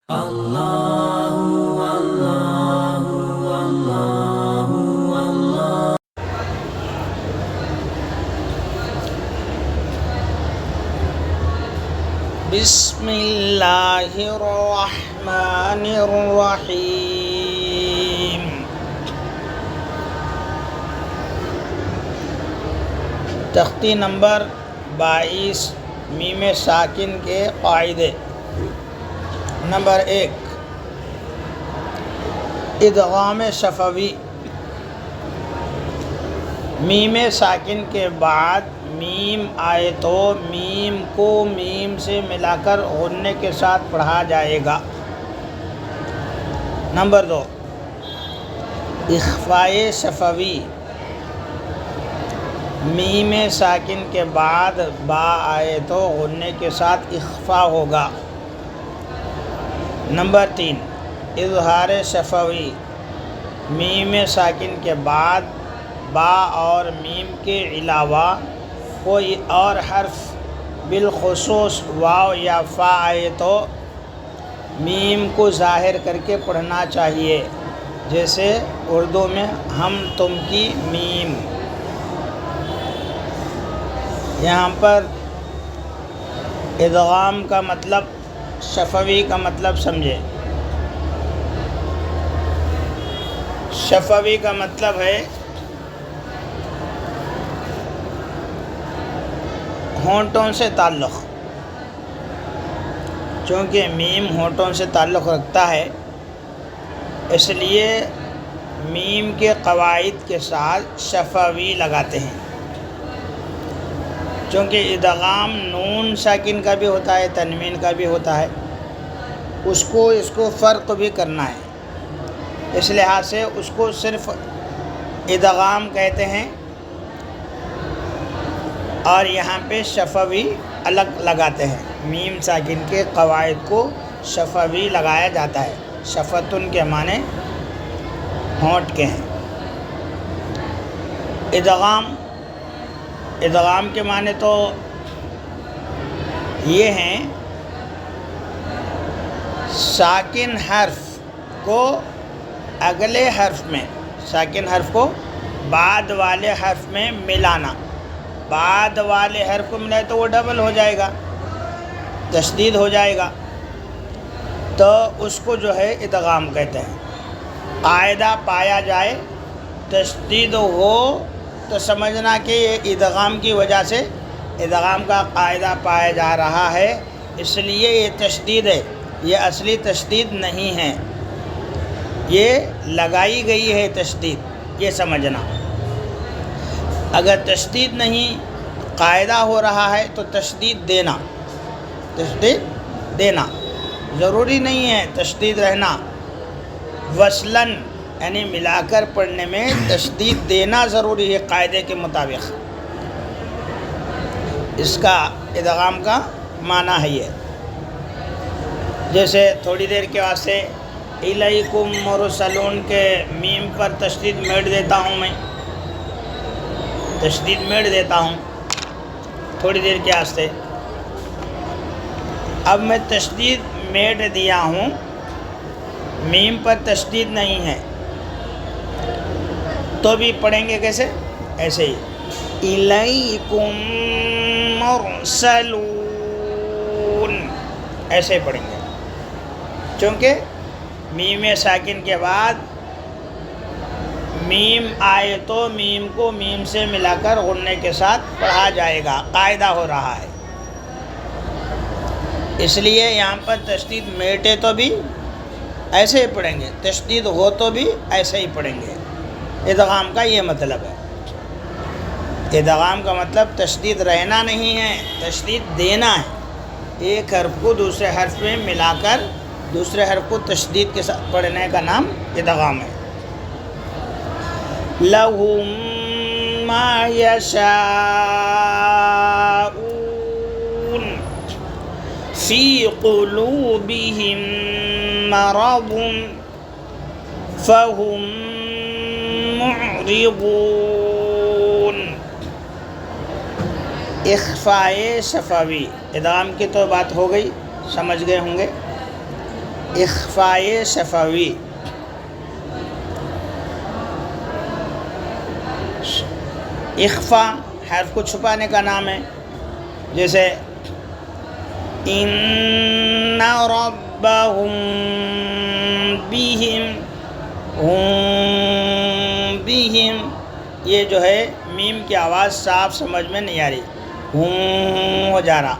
بسم اللہ الرحمن الرحیم۔ تختی نمبر 22 میم ساکن کے قاعدے۔ نمبر 1، ادغام شفوی۔ میم ساکن کے بعد میم آئے تو میم کو میم سے ملا کر غنّے کے ساتھ پڑھا جائے گا۔ نمبر 2، اخفائے شفوی۔ میم ساکن کے بعد با آئے تو غنّے کے ساتھ اخفا ہوگا۔ نمبر 3، اظہار شفوی۔ میم ساکن کے بعد با اور میم کے علاوہ کوئی اور حرف بالخصوص واو یا فا آئے تو میم کو ظاہر کر کے پڑھنا چاہیے، جیسے اردو میں ہم تم کی میم۔ یہاں پر ادغام کا مطلب، شفوی کا مطلب سمجھے۔ شفوی کا مطلب ہے ہونٹوں سے تعلق۔ چونکہ میم ہونٹوں سے تعلق رکھتا ہے، اس لیے میم کے قواعد کے ساتھ شفوی لگاتے ہیں۔ چونکہ ادغام نون ساکن کا بھی ہوتا ہے، تنوین کا بھی ہوتا ہے، اس کو فرق بھی کرنا ہے، اس لحاظ سے اس کو صرف ادغام کہتے ہیں، اور یہاں پہ شفوی الگ لگاتے ہیں۔ میم ساکن کے قواعد کو شفوی لگایا جاتا ہے۔ شفتن کے معنی ہونٹ کے ہیں۔ ادغام کے معنی تو یہ ہیں، ساکن حرف کو اگلے حرف میں، ساکن حرف کو بعد والے حرف میں ملانا۔ بعد والے حرف کو ملائے تو وہ ڈبل ہو جائے گا، تشدید ہو جائے گا، تو اس کو جو ہے ادغام کہتے ہیں۔ قاعدہ پایا جائے، تشدید ہو تو سمجھنا کہ یہ ادغام کی وجہ سے ادغام کا قاعدہ پایا جا رہا ہے، اس لیے یہ تشدید ہے، یہ اصلی تشدید نہیں ہے، یہ لگائی گئی ہے تشدید، یہ سمجھنا۔ اگر تشدید نہیں، قاعدہ ہو رہا ہے تو تشدید دینا ضروری نہیں ہے، تشدید رہنا۔ وصلاً یعنی ملا کر پڑھنے میں تشدید دینا ضروری ہے قاعدے کے مطابق۔ اس کا ادغام کا معنی ہے یہ۔ جیسے تھوڑی دیر کے واسطے الیکم مرسلون کے میم پر تشدید میٹ دیتا ہوں، میں تشدید میٹ دیتا ہوں تھوڑی دیر کے واسطے۔ اب میں تشدید میٹ دیا ہوں، میم پر تشدید نہیں ہے، تو بھی پڑھیں گے کیسے؟ ایسے ہی الیکم مرسلون، ایسے ہی پڑھیں گے، چونکہ میم ساکن کے بعد میم آئے تو میم کو میم سے ملا کر غنّے کے ساتھ پڑھا جائے گا، قاعدہ ہو رہا ہے۔ اس لیے یہاں پر تشدید میٹے تو بھی ایسے ہی پڑھیں گے، تشدید ہو تو بھی ایسے ہی پڑھیں گے۔ ادغام کا یہ مطلب ہے۔ ادغام کا مطلب تشدید رہنا نہیں ہے، تشدید دینا ہے۔ ایک حرف کو دوسرے حرف میں ملا کر دوسرے حرف کو تشدید کے ساتھ پڑھنے کا نام ادغام ہے۔ لَهُم مَّا يَشَاءُونَ فِي قُلُوبِهِم مَّرَضٌ فَهُم مُعْرِضُونَ۔ اخفائے شفوی، ادغام کی تو بات ہو گئی، سمجھ گئے ہوں گے۔ اخفائے شفوی. اخفا حرف کو چھپانے کا نام ہے. جیسے ان ربہم بہم، بہم، یہ جو ہے میم کی آواز صاف سمجھ میں نہیں آ رہی، ہو جا رہا.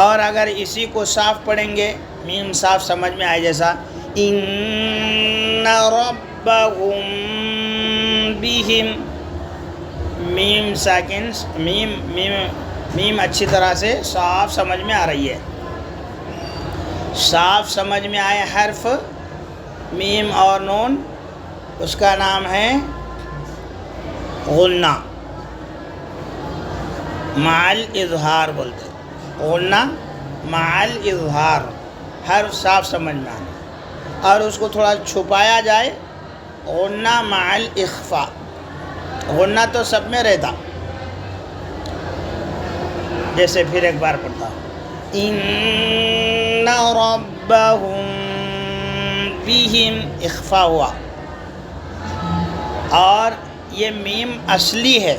اور اگر اسی کو صاف پڑھیں گے، میم صاف سمجھ میں آئے، جیسا ان ربہم بہم، میم ساکن، میم اچھی طرح سے صاف سمجھ میں آ رہی ہے. صاف سمجھ میں آئے حرف میم اور نون، اس کا نام ہے غنہ، مع الاظہار بولتے. غنہ مع الاظہار، حرف صاف سمجھ میں آنا. اور اس کو تھوڑا چھپایا جائے، غنہ مع الاخفاء. غنہ تو سب میں رہتا. جیسے پھر ایک بار پڑھتا ہوں، ان ربہم بہم، اخفاء ہوا. اور یہ میم اصلی ہے،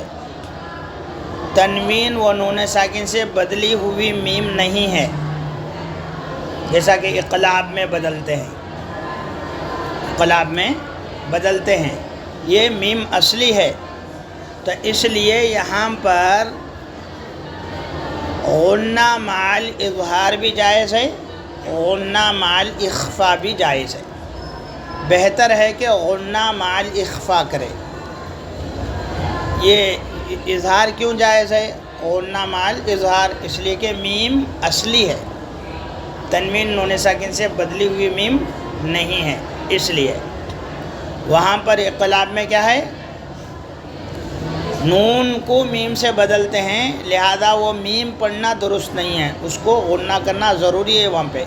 تنوین و نون ساکن سے بدلی ہوئی میم نہیں ہے، جیسا کہ اقلاب میں بدلتے ہیں، اقلاب میں بدلتے ہیں. یہ میم اصلی ہے، تو اس لیے یہاں پر غنہ مع الاظہار بھی جائز ہے، غنہ مع الاخفاء بھی جائز ہے. بہتر ہے کہ غنہ مع الاخفاء کرے. یہ اظہار کیوں جائز ہے؟ غنہ مع الاظہار اس لیے کہ میم اصلی ہے، تنوین نون ساکن سے بدلی ہوئی میم نہیں ہے. اس لیے وہاں پر اقلاب میں کیا ہے، نون کو میم سے بدلتے ہیں، لہذا وہ میم پڑھنا درست نہیں ہے، اس کو غنہ کرنا ضروری ہے. وہاں پہ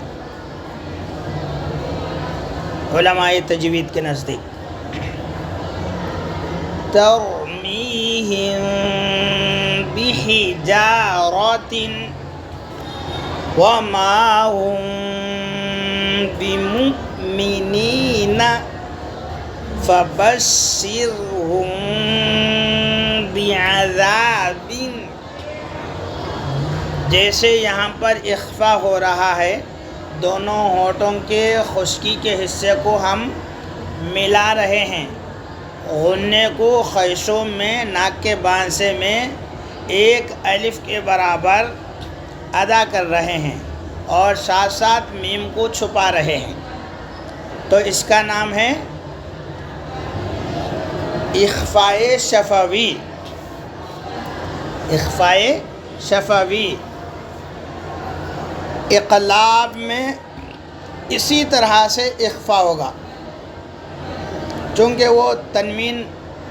علماء تجوید کے نزدیک ترمیہم بحجارۃ وما ہم بمؤمنین فبشرہم بعذاب. جیسے یہاں پر اخفا ہو رہا ہے، دونوں ہونٹوں کے خشکی کے حصے کو ہم ملا رہے ہیں، غنّے کو خیشوں میں ناک کے بانسے میں ایک الف کے برابر ادا کر رہے ہیں، اور ساتھ ساتھ میم کو چھپا رہے ہیں. تو اس کا نام ہے اخفائے شفوی. اخفائے شفوی. اقلاب میں اسی طرح سے اخفا ہوگا، چونکہ وہ تنوین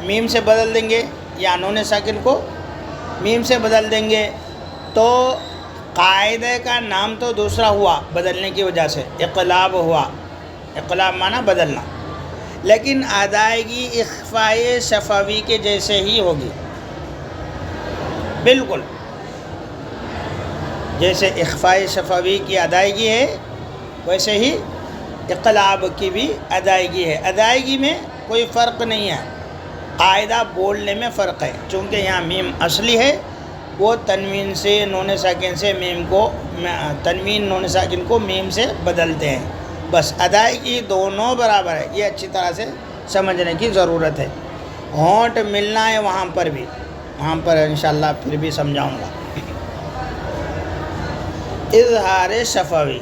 میم سے بدل دیں گے یا نون ساکن کو میم سے بدل دیں گے، تو قاعدے کا نام تو دوسرا ہوا بدلنے کی وجہ سے، اقلاب ہوا. اقلاب معنی بدلنا، لیکن ادائیگی اخفائے شفوی کے جیسے ہی ہوگی، بالکل جیسے اخفائے شفوی کی ادائیگی ہے ویسے ہی اقلاب کی بھی ادائیگی ہے. ادائیگی میں کوئی فرق نہیں ہے، قاعدہ بولنے میں فرق ہے. چونکہ یہاں میم اصلی ہے، وہ تنوین سے نون ساکن سے میم کو، تنوین نون ساکن کو میم سے بدلتے ہیں. بس ادائیگی دونوں برابر ہے، یہ اچھی طرح سے سمجھنے کی ضرورت ہے. ہونٹ ملنا ہے وہاں پر بھی، وہاں پر انشاءاللہ پھر بھی سمجھاؤں گا. اظہار شفوی.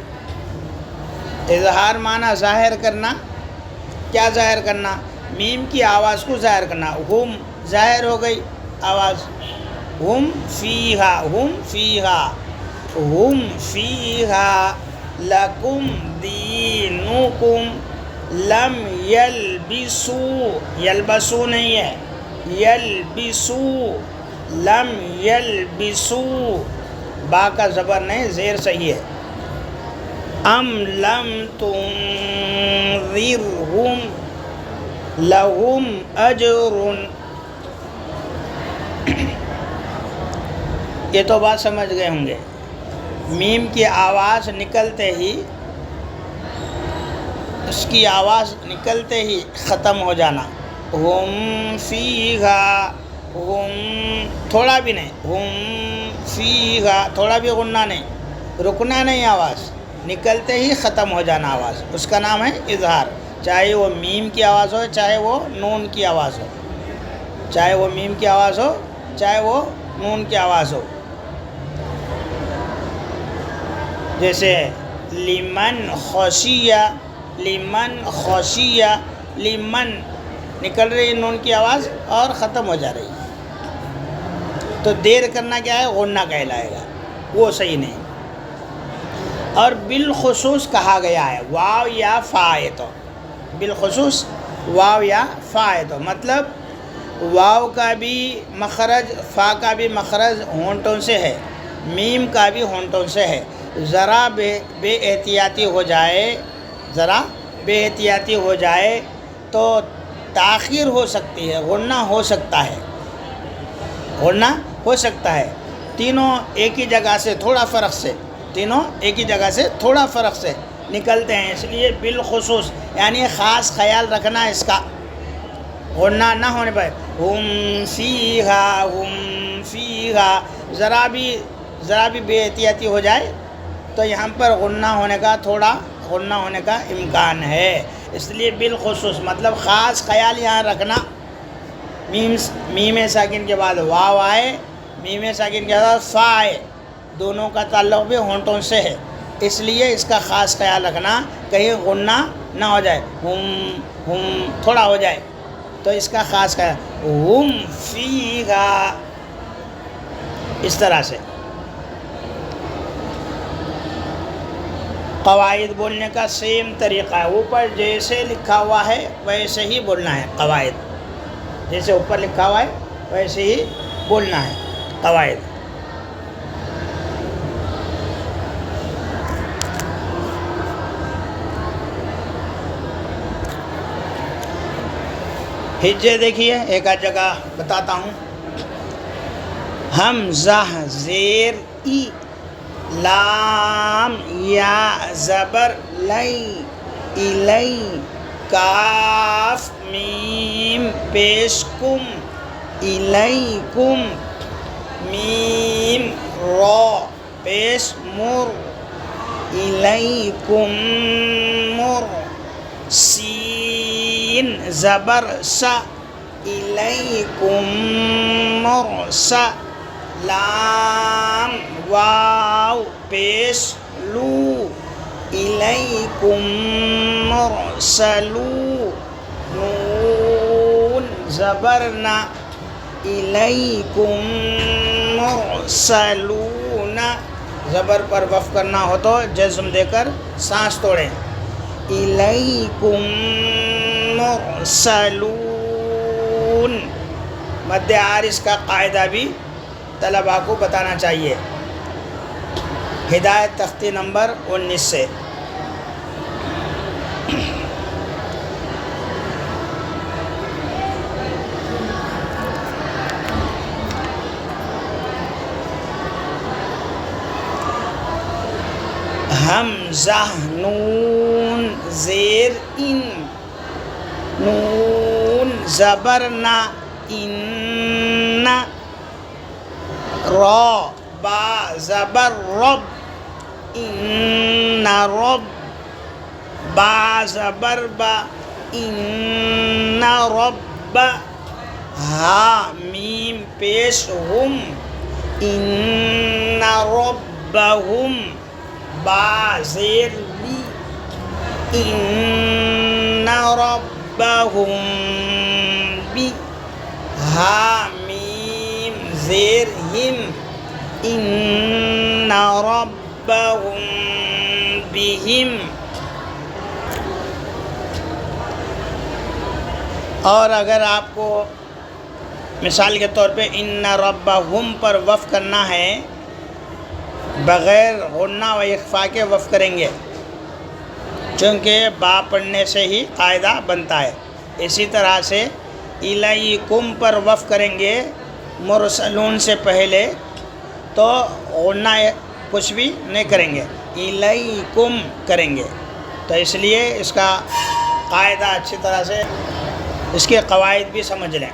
اظہار معنی ظاہر کرنا. کیا ظاہر کرنا؟ میم کی آواز کو ظاہر کرنا. ہم ظاہر ہو گئی آواز، ہم فیہا، ہم فیہا، ہم فیہا لکم دینکم لم یلبسو، یلبسو نہیں ہے، یلبسو، لم یلبسو، با کا زبر نہیں، زیر صحیح ہے. ام لم تنذرہم لہم اجر. یہ تو بات سمجھ گئے ہوں گے. میم کی آواز نکلتے ہی اس کی آواز نکلتے ہی ختم ہو جانا. ہم فیہا، ہم تھوڑا بھی نہیں، ہم فیہا تھوڑا بھی غنہ نہیں، رکنا نہیں، آواز نکلتے ہی ختم ہو جانا آواز. اس کا نام ہے اظہار، چاہے وہ میم کی آواز ہو چاہے وہ نون کی آواز ہو، چاہے وہ میم کی آواز ہو چاہے وہ نون کی آواز ہو. جیسے لمن خشیہ، لمن خشیہ، لمن نکل رہی ہے نون کی آواز اور ختم ہو جا رہی ہے، تو دیر کرنا کیا ہے؟ غنہ کہلائے گا، وہ صحیح نہیں. اور بالخصوص کہا گیا ہے واو یا فا ہے تو، بالخصوص واو یا فا ہے تو، مطلب واو کا بھی مخرج، فا کا بھی مخرج ہونٹوں سے ہے، میم کا بھی ہونٹوں سے ہے. ذرا بے احتیاطی ہو جائے، ذرا بے احتیاطی ہو جائے تو تاخیر ہو سکتی ہے، غنہ ہو سکتا ہے، غنہ ہو سکتا ہے. تینوں ایک ہی جگہ سے تھوڑا فرق سے، تینوں ایک ہی جگہ سے تھوڑا فرق سے نکلتے ہیں، اس لیے بالخصوص یعنی خاص خیال رکھنا اس کا، غنہ نہ ہونے پر. ہم فیہا، ہم فیہا، ذرا بھی بے احتیاطی ہو جائے تو یہاں پر غنہ ہونے کا، تھوڑا غنہ ہونے کا امکان ہے. اس لیے بالخصوص مطلب خاص خیال یہاں رکھنا. میم ساکن کے بعد واو آئے، میم ساکن کے بعد فا آئے، دونوں کا تعلق بھی ہونٹوں سے ہے، اس لیے اس کا خاص خیال رکھنا کہیں غنہ نہ ہو جائے، ہم تھوڑا ہو جائے تو اس کا خاص خیال. ہم فیہا، اس طرح سے. قواعد بولنے کا سیم طریقہ ہے، اوپر جیسے لکھا ہوا ہے ویسے ہی بولنا ہے. قواعد جیسے اوپر لکھا ہوا ہے ویسے ہی بولنا ہے قواعد. ہجے دیکھیے، ایک آدھ جگہ بتاتا ہوں. حمزہ زیر ای، لام یا زبر لئی، الی، کاف میم پیش کم، الیکم، میم را پیش مر، الیکم مر، سین زبر سا، الیکم مرسا، لام واو پیش لو، الیکم مرسلو، نون زبر نا، الیکم مرسلون. زبر پر وقف کرنا ہو تو جزم دے کر سانس توڑیں، الیکم مرسلون. مد عارض کا قاعدہ بھی طلباء کو بتانا چاہیے. ہدایت تختی نمبر 19 سے. حمزہ نون زیر ان، نون زبر نا، ان، را با زبر رب، ان رب، با زبر با، ان رب، ہا میم پیش ہم، ان ربہم، با زیر لی، ان ربہم بی، ہا میم زیر ہم، ان ربہم بہم. اور اگر آپ کو مثال کے طور پہ ان ربہم پر وقف کرنا ہے، بغیر غنہ و اخفا کے وقف کریں گے، چونکہ با پڑھنے سے ہی قاعدہ بنتا ہے. اسی طرح سے الیکم پر وقف کریں گے مرسلون سے پہلے تو غنہ کچھ بھی نہیں کریں گے، الیکم کریں گے. تو اس لیے اس کا قاعدہ اچھی طرح سے اس کے قواعد بھی سمجھ لیں۔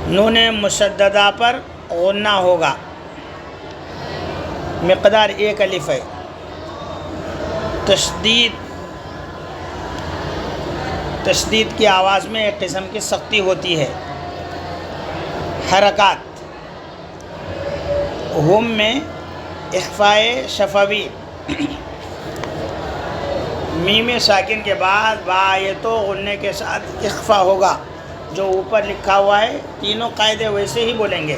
نون مشددہ پر غنہ ہوگا، مقدار 1 الف ہے۔ تشدید کی آواز میں ایک قسم کی سختی ہوتی ہے۔ حرکات ہم میں اخفاء شفوی، میم ساکن کے بعد با یہ تو غنّے کے ساتھ اخفاء ہوگا، جو اوپر لکھا ہوا ہے تینوں قاعدے ویسے ہی بولیں گے۔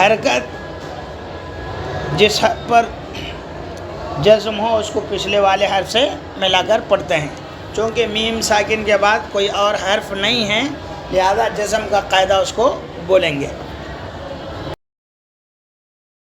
حرکت جس حرف پر جزم ہو اس کو پچھلے والے حرف سے ملا کر پڑھتے ہیں، چونکہ میم ساکن کے بعد کوئی اور حرف نہیں ہے لہذا جزم کا قاعدہ اس کو بولیں گے۔